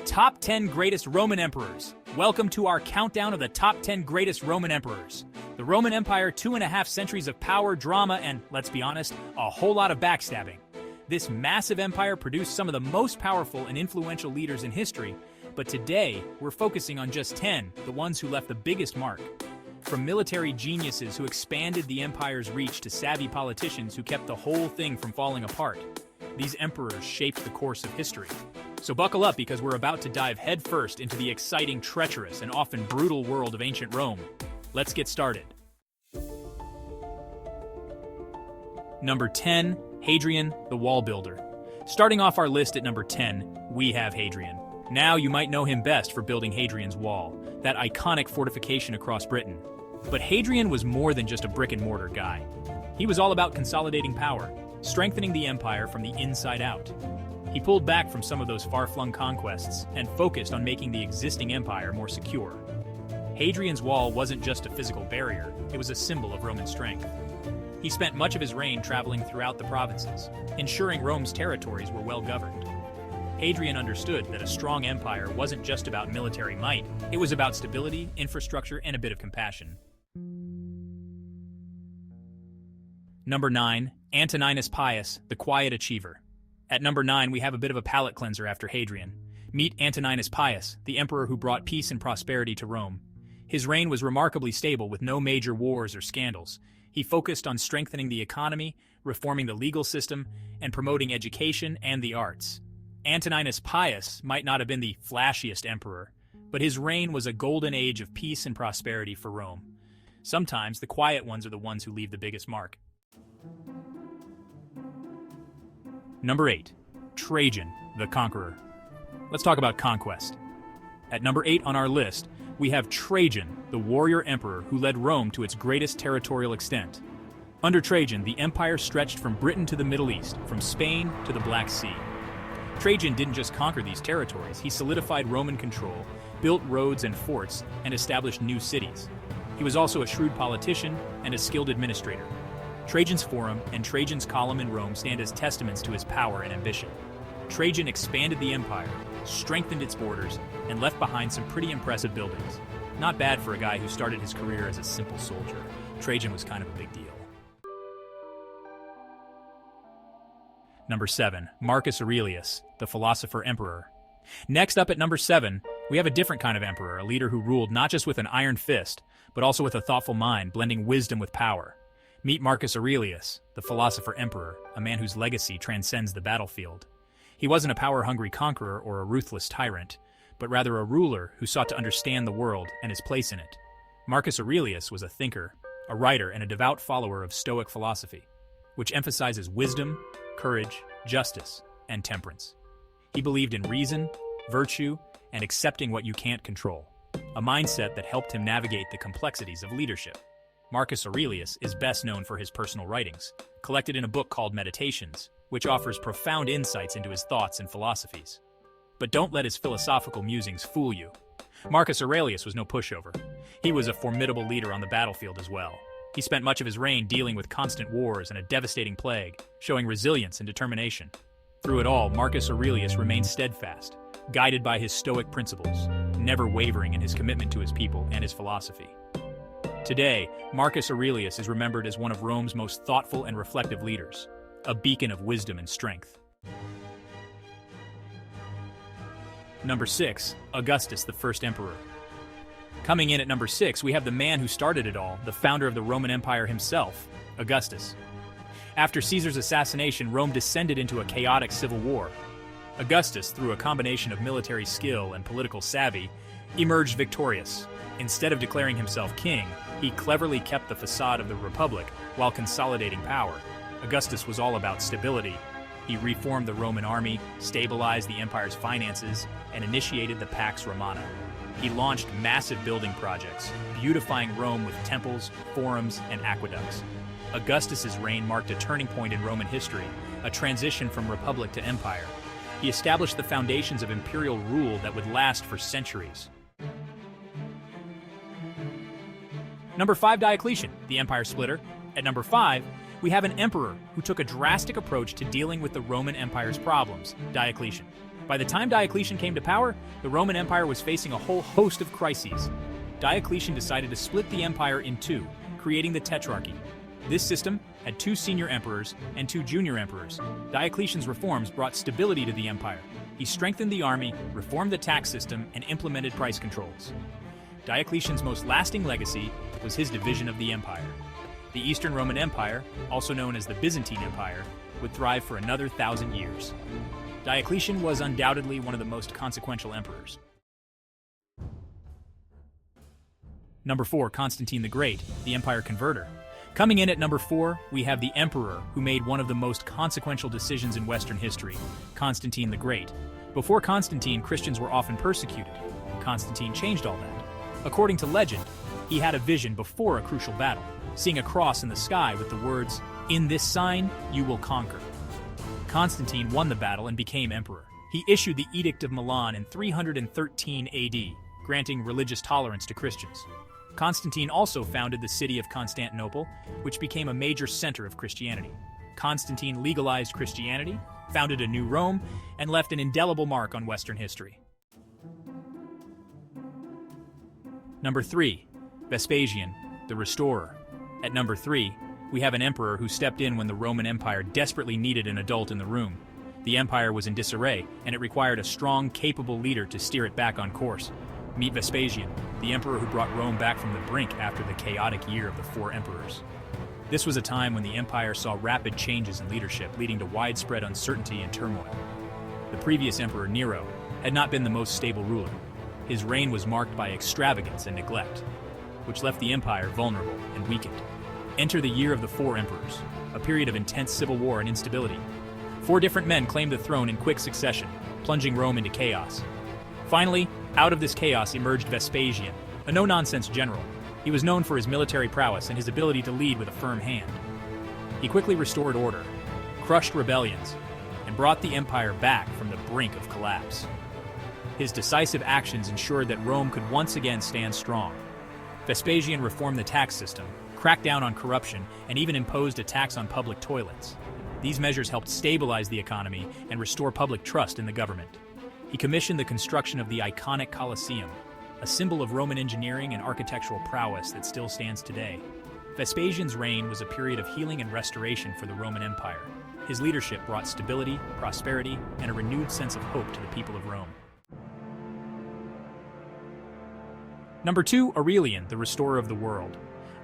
Top 10 Greatest Roman Emperors. Welcome to our countdown of the top 10 greatest Roman emperors. The Roman Empire, 2.5 centuries of power, drama, and, let's be honest, a whole lot of backstabbing. This massive empire produced some of the most powerful and influential leaders in history, but today we're focusing on just 10, the ones who left the biggest mark. From military geniuses who expanded the empire's reach to savvy politicians who kept the whole thing from falling apart, these emperors shaped the course of history. So buckle up, because we're about to dive headfirst into the exciting, treacherous, and often brutal world of ancient Rome. Let's get started. Number 10, Hadrian, the Wall Builder. Starting off our list at number 10, we have Hadrian. Now you might know him best for building Hadrian's Wall, that iconic fortification across Britain. But Hadrian was more than just a brick-and-mortar guy. He was all about consolidating power, strengthening the empire from the inside out. He pulled back from some of those far-flung conquests and focused on making the existing empire more secure. Hadrian's Wall wasn't just a physical barrier, it was a symbol of Roman strength. He spent much of his reign traveling throughout the provinces, ensuring Rome's territories were well governed. Hadrian understood that a strong empire wasn't just about military might, it was about stability, infrastructure, and a bit of compassion. Number 9, Antoninus Pius, the Quiet Achiever. At number 9, we have a bit of a palate cleanser after Hadrian. Meet Antoninus Pius, the emperor who brought peace and prosperity to Rome. His reign was remarkably stable with no major wars or scandals. He focused on strengthening the economy, reforming the legal system, and promoting education and the arts. Antoninus Pius might not have been the flashiest emperor, but his reign was a golden age of peace and prosperity for Rome. Sometimes the quiet ones are the ones who leave the biggest mark. Number 8, Trajan, the Conqueror. Let's talk about conquest. At number 8 on our list, we have Trajan, the warrior emperor who led Rome to its greatest territorial extent. Under Trajan, the empire stretched from Britain to the Middle East, from Spain to the Black Sea. Trajan didn't just conquer these territories, he solidified Roman control, built roads and forts, and established new cities. He was also a shrewd politician and a skilled administrator. Trajan's Forum and Trajan's Column in Rome stand as testaments to his power and ambition. Trajan expanded the empire, strengthened its borders, and left behind some pretty impressive buildings. Not bad for a guy who started his career as a simple soldier. Trajan was kind of a big deal. Number 7, Marcus Aurelius, the Philosopher Emperor. Next up at number 7, we have a different kind of emperor, a leader who ruled not just with an iron fist, but also with a thoughtful mind, blending wisdom with power. Meet Marcus Aurelius, the Philosopher Emperor, a man whose legacy transcends the battlefield. He wasn't a power-hungry conqueror or a ruthless tyrant, but rather a ruler who sought to understand the world and his place in it. Marcus Aurelius was a thinker, a writer, and a devout follower of Stoic philosophy, which emphasizes wisdom, courage, justice, and temperance. He believed in reason, virtue, and accepting what you can't control, a mindset that helped him navigate the complexities of leadership. Marcus Aurelius is best known for his personal writings, collected in a book called Meditations, which offers profound insights into his thoughts and philosophies. But don't let his philosophical musings fool you. Marcus Aurelius was no pushover. He was a formidable leader on the battlefield as well. He spent much of his reign dealing with constant wars and a devastating plague, showing resilience and determination. Through it all, Marcus Aurelius remained steadfast, guided by his Stoic principles, never wavering in his commitment to his people and his philosophy. Today, Marcus Aurelius is remembered as one of Rome's most thoughtful and reflective leaders, a beacon of wisdom and strength. Number 6, Augustus, the first emperor. Coming in at number 6, we have the man who started it all, the founder of the Roman Empire himself, Augustus. After Caesar's assassination, Rome descended into a chaotic civil war. Augustus, through a combination of military skill and political savvy, emerged victorious. Instead of declaring himself king, he cleverly kept the facade of the Republic while consolidating power. Augustus was all about stability. He reformed the Roman army, stabilized the empire's finances, and initiated the Pax Romana. He launched massive building projects, beautifying Rome with temples, forums, and aqueducts. Augustus's reign marked a turning point in Roman history, a transition from republic to empire. He established the foundations of imperial rule that would last for centuries. Number 5, Diocletian, the empire splitter. At number 5, we have an emperor who took a drastic approach to dealing with the Roman Empire's problems, Diocletian. By the time Diocletian came to power, the Roman Empire was facing a whole host of crises. Diocletian decided to split the empire in two, creating the Tetrarchy. This system had 2 senior emperors and 2 junior emperors. Diocletian's reforms brought stability to the empire. He strengthened the army, reformed the tax system, and implemented price controls. Diocletian's most lasting legacy was his division of the empire. The Eastern Roman Empire, also known as the Byzantine Empire, would thrive for another 1,000 years. Diocletian was undoubtedly one of the most consequential emperors. Number 4, Constantine the Great, the empire converter. Coming in at number 4, we have the emperor who made one of the most consequential decisions in Western history, Constantine the Great. Before Constantine, Christians were often persecuted. Constantine changed all that. According to legend, he had a vision before a crucial battle, seeing a cross in the sky with the words, "In this sign, you will conquer." Constantine won the battle and became emperor. He issued the Edict of Milan in 313 AD, granting religious tolerance to Christians. Constantine also founded the city of Constantinople, which became a major center of Christianity. Constantine legalized Christianity, founded a new Rome, and left an indelible mark on Western history. Number 3, Vespasian, the Restorer. At number 3, we have an emperor who stepped in when the Roman Empire desperately needed an adult in the room. The empire was in disarray, and it required a strong, capable leader to steer it back on course. Meet Vespasian, the emperor who brought Rome back from the brink after the chaotic year of the 4 emperors. This was a time when the empire saw rapid changes in leadership, leading to widespread uncertainty and turmoil. The previous emperor, Nero, had not been the most stable ruler. His reign was marked by extravagance and neglect, which left the empire vulnerable and weakened. Enter the year of the 4 emperors, a period of intense civil war and instability. 4 different men claimed the throne in quick succession, plunging Rome into chaos. Finally, out of this chaos emerged Vespasian, a no-nonsense general. He was known for his military prowess and his ability to lead with a firm hand. He quickly restored order, crushed rebellions, and brought the empire back from the brink of collapse. His decisive actions ensured that Rome could once again stand strong. Vespasian reformed the tax system, cracked down on corruption, and even imposed a tax on public toilets. These measures helped stabilize the economy and restore public trust in the government. He commissioned the construction of the iconic Colosseum, a symbol of Roman engineering and architectural prowess that still stands today. Vespasian's reign was a period of healing and restoration for the Roman Empire. His leadership brought stability, prosperity, and a renewed sense of hope to the people of Rome. Number 2, Aurelian, the restorer of the world.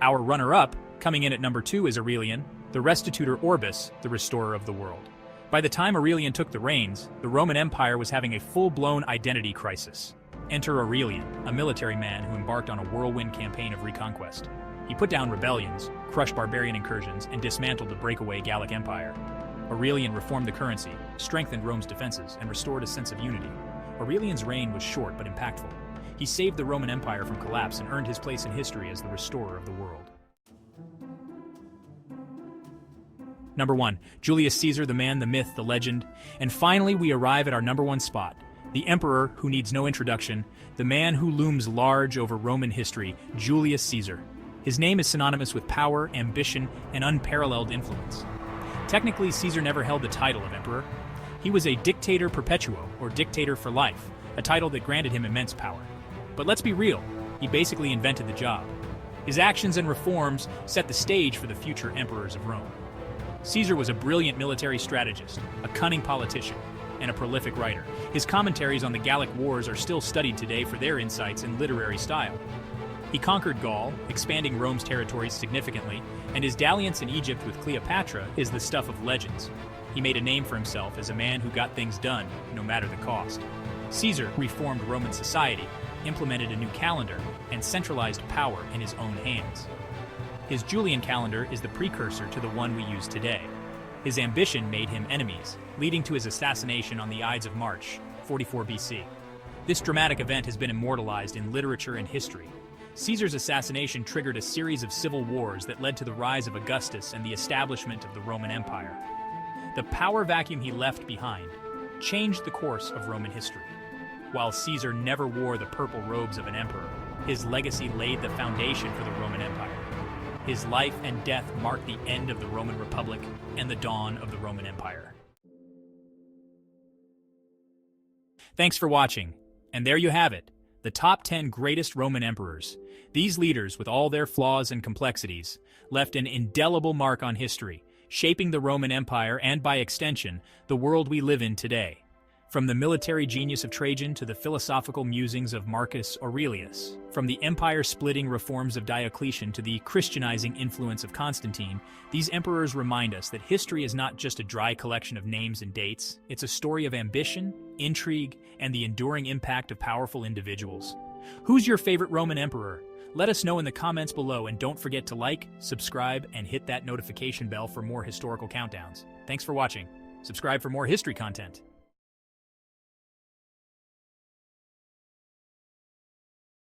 Our runner-up, coming in at number 2, is Aurelian, the Restitutor Orbis, the restorer of the world. By the time Aurelian took the reins, the Roman Empire was having a full-blown identity crisis. Enter Aurelian, a military man who embarked on a whirlwind campaign of reconquest. He put down rebellions, crushed barbarian incursions, and dismantled the breakaway Gallic Empire. Aurelian reformed the currency, strengthened Rome's defenses, and restored a sense of unity. Aurelian's reign was short but impactful. He saved the Roman Empire from collapse and earned his place in history as the restorer of the world. Number 1, Julius Caesar, the man, the myth, the legend. And finally, we arrive at our number 1 spot, the emperor who needs no introduction, the man who looms large over Roman history, Julius Caesar. His name is synonymous with power, ambition, and unparalleled influence. Technically, Caesar never held the title of emperor. He was a dictator perpetuo, or dictator for life, a title that granted him immense power. But let's be real, he basically invented the job. His actions and reforms set the stage for the future emperors of Rome. Caesar was a brilliant military strategist, a cunning politician, and a prolific writer. His commentaries on the Gallic Wars are still studied today for their insights and literary style. He conquered Gaul, expanding Rome's territories significantly, and his dalliance in Egypt with Cleopatra is the stuff of legends. He made a name for himself as a man who got things done, no matter the cost. Caesar reformed Roman society, implemented a new calendar, and centralized power in his own hands. His Julian calendar is the precursor to the one we use today. His ambition made him enemies, leading to his assassination on the Ides of March, 44 BC. This dramatic event has been immortalized in literature and history. Caesar's assassination triggered a series of civil wars that led to the rise of Augustus and the establishment of the Roman Empire. The power vacuum he left behind changed the course of Roman history. While Caesar never wore the purple robes of an emperor, his legacy laid the foundation for the Roman Empire. His life and death marked the end of the Roman Republic and the dawn of the Roman Empire. Thanks for watching. And there you have it, the top 10 greatest Roman emperors. These leaders, with all their flaws and complexities, left an indelible mark on history, shaping the Roman Empire and, by extension, the world we live in today. From the military genius of Trajan to the philosophical musings of Marcus Aurelius, from the empire-splitting reforms of Diocletian to the Christianizing influence of Constantine, these emperors remind us that history is not just a dry collection of names and dates. It's a story of ambition, intrigue, and the enduring impact of powerful individuals. Who's your favorite Roman emperor? Let us know in the comments below, and don't forget to like, subscribe, and hit that notification bell for more historical countdowns. Thanks for watching. Subscribe for more history content.